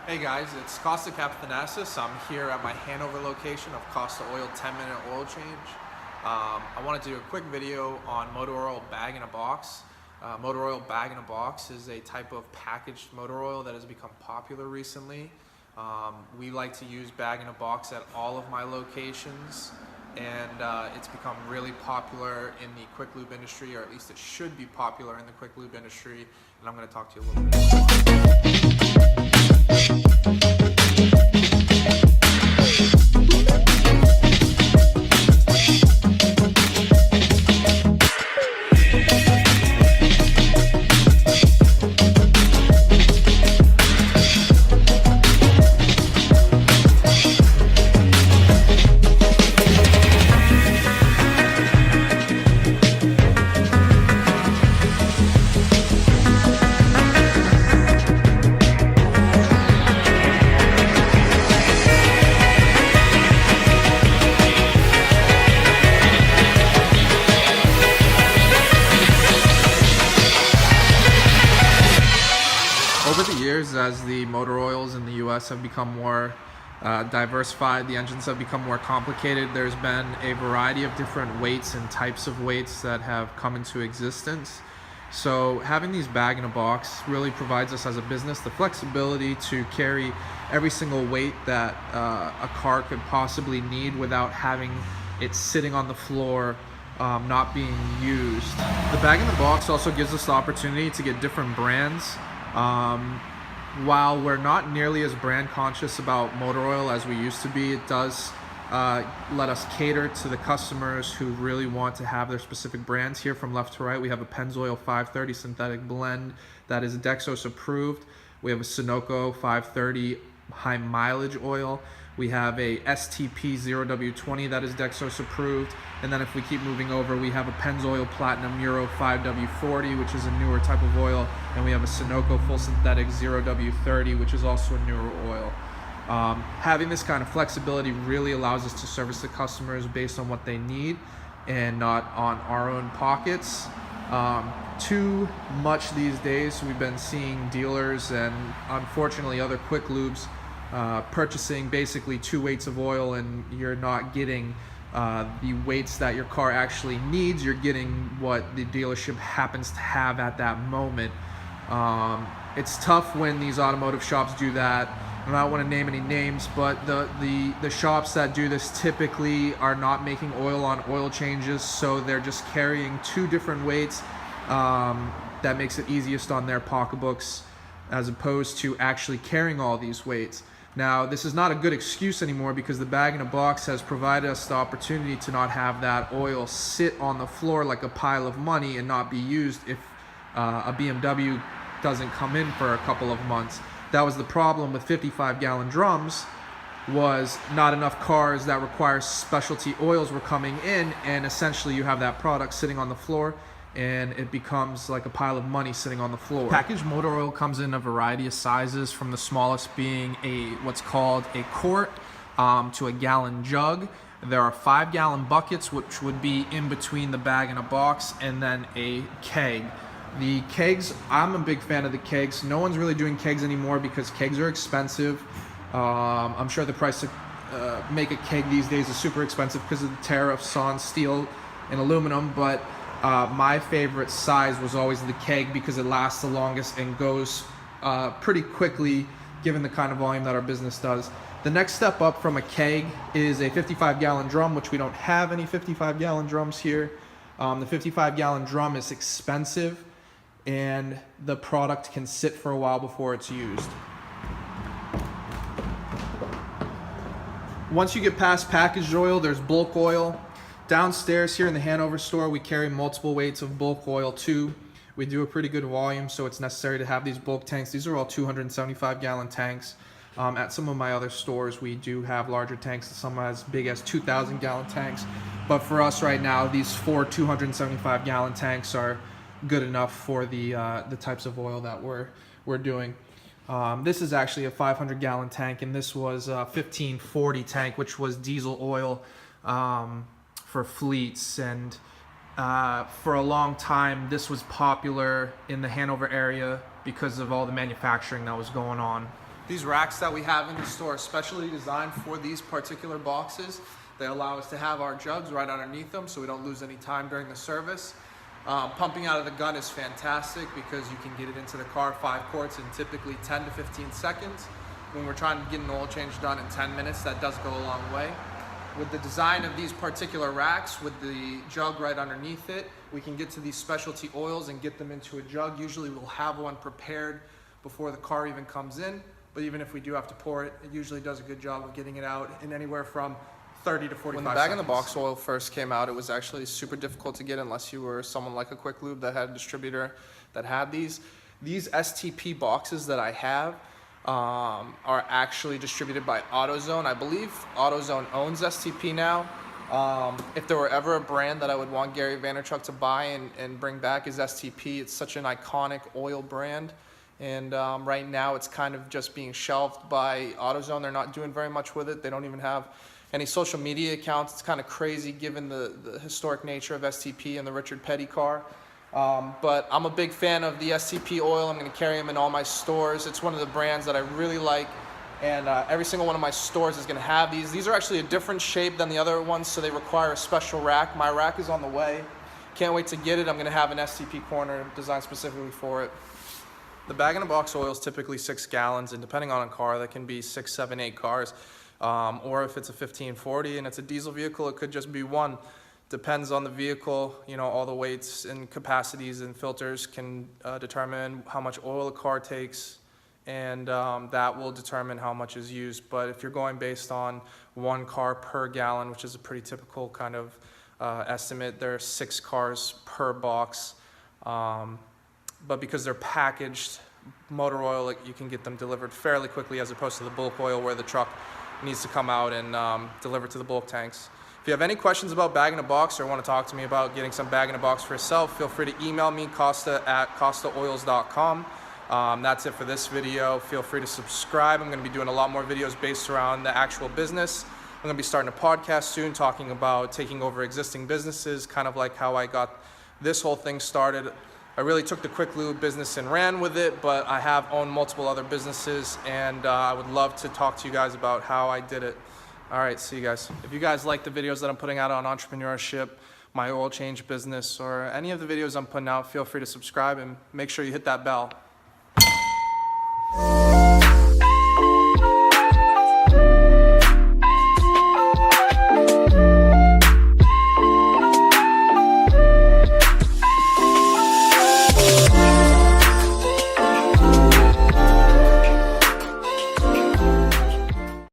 Hey guys, it's Costa. I'm here at my Hanover location of Costa Oil 10-minute oil change. I wanted to do a quick video on motor oil bag in a box. Motor oil bag in a box is a type of packaged motor oil that has become popular recently. We like to use bag in a box at all of my locations, and it's become really popular in the quick lube industry, or at least it should be popular in the quick lube industry, and I'm going to talk to you a little bit about it. Over the years, as the motor oils in the US have become more diversified, the engines have become more complicated, there's been a variety of different weights and types of weights that have come into existence. So having these bag in a box really provides us as a business the flexibility to carry every single weight that a car could possibly need without having it sitting on the floor not being used. The bag in the box also gives us the opportunity to get different brands. While we're not nearly as brand conscious about motor oil as we used to be, it does let us cater to the customers who really want to have their specific brands. Here from left to right, we have a Pennzoil 530 synthetic blend that is Dexos approved. We have a Sunoco 530 high mileage oil. We have a STP 0W20 that is Dexos approved. And then if we keep moving over, we have a Pennzoil Platinum Euro 5W40, which is a newer type of oil. And we have a Sunoco Full Synthetic 0W30, which is also a newer oil. Having this kind of flexibility really allows us to service the customers based on what they need and not on our own pockets. Too much these days, we've been seeing dealers and unfortunately other quick lubes purchasing basically 2 weights of oil, and you're not getting the weights that your car actually needs. You're getting what the dealership happens to have at that moment. It's tough when these automotive shops do that. I don't want to name any names, but the shops that do this typically are not making oil on oil changes, so they're just carrying 2 different weights. That makes it easiest on their pocketbooks as opposed to actually carrying all these weights. Now, this is not a good excuse anymore because the bag in a box has provided us the opportunity to not have that oil sit on the floor like a pile of money and not be used if a BMW doesn't come in for a couple of months. That was the problem with 55-gallon drums, was not enough cars that require specialty oils were coming in, and essentially you have that product sitting on the floor and it becomes like a pile of money sitting on the floor. Packaged motor oil comes in a variety of sizes, from the smallest being what's called a quart to a gallon jug. There are 5-gallon buckets, which would be in between the bag and a box, and then a keg. The kegs, I'm a big fan of the kegs. No one's really doing kegs anymore because kegs are expensive. I'm sure the price to make a keg these days is super expensive because of the tariffs on steel and aluminum, but my favorite size was always the keg because it lasts the longest and goes pretty quickly given the kind of volume that our business does. The next step up from a keg is a 55-gallon drum, which we don't have any 55-gallon drums here. The 55-gallon drum is expensive and the product can sit for a while before it's used. Once you get past packaged oil, there's bulk oil. Downstairs here in the Hanover store, we carry multiple weights of bulk oil too. We do a pretty good volume, so it's necessary to have these bulk tanks. These are all 275-gallon tanks. At some of my other stores, we do have larger tanks, some as big as 2,000-gallon tanks. But for us right now, these 4 275-gallon tanks are good enough for the types of oil that we're doing. This is actually a 500-gallon tank, and this was a 1540 tank, which was diesel oil for fleets. And for a long time, this was popular in the Hanover area because of all the manufacturing that was going on. These racks that we have in the store are specially designed for these particular boxes. They allow us to have our jugs right underneath them so we don't lose any time during the service. Pumping out of the gun is fantastic because you can get it into the car 5 quarts in typically 10 to 15 seconds. When we're trying to get an oil change done in 10 minutes, that does go a long way. With the design of these particular racks, with the jug right underneath it, we can get to these specialty oils and get them into a jug. Usually we'll have one prepared before the car even comes in, but even if we do have to pour it, it usually does a good job of getting it out in anywhere from 30 to 45 seconds. When the bag-in-the-box oil first came out, it was actually super difficult to get unless you were someone like a Quick Lube that had a distributor that had these. These STP boxes that I have are actually distributed by AutoZone. I believe AutoZone owns STP now. If there were ever a brand that I would want Gary Vaynerchuk to buy and bring back is STP. It's such an iconic oil brand. And right now it's kind of just being shelved by AutoZone. They're not doing very much with it. They don't even have any social media accounts. It's kind of crazy given the historic nature of STP and the Richard Petty car. But I'm a big fan of the STP oil. I'm going to carry them in all my stores. It's one of the brands that I really like. And every single one of my stores is going to have these. These are actually a different shape than the other ones, so they require a special rack. My rack is on the way. Can't wait to get it. I'm going to have an STP corner designed specifically for it. The bag-in-a-box oil is typically 6 gallons, and depending on a car, that can be 6, 7, 8 cars. Or if it's a 1540 and it's a diesel vehicle, it could just be 1. Depends on the vehicle. You know, all the weights and capacities and filters can determine how much oil a car takes, and that will determine how much is used. But if you're going based on 1 car per gallon, which is a pretty typical kind of estimate, there are 6 cars per box. But because they're packaged, motor oil, you can get them delivered fairly quickly as opposed to the bulk oil where the truck needs to come out and deliver to the bulk tanks. If you have any questions about bag-in-a-box or want to talk to me about getting some bag-in-a-box for yourself, feel free to email me, costa@costaoils.com. That's it for this video. Feel free to subscribe. I'm going to be doing a lot more videos based around the actual business. I'm going to be starting a podcast soon talking about taking over existing businesses, kind of like how I got this whole thing started. I really took the Quick Lube business and ran with it, but I have owned multiple other businesses, and I would love to talk to you guys about how I did it. All right, see you guys. If you guys like the videos that I'm putting out on entrepreneurship, my oil change business, or any of the videos I'm putting out, feel free to subscribe and make sure you hit that bell.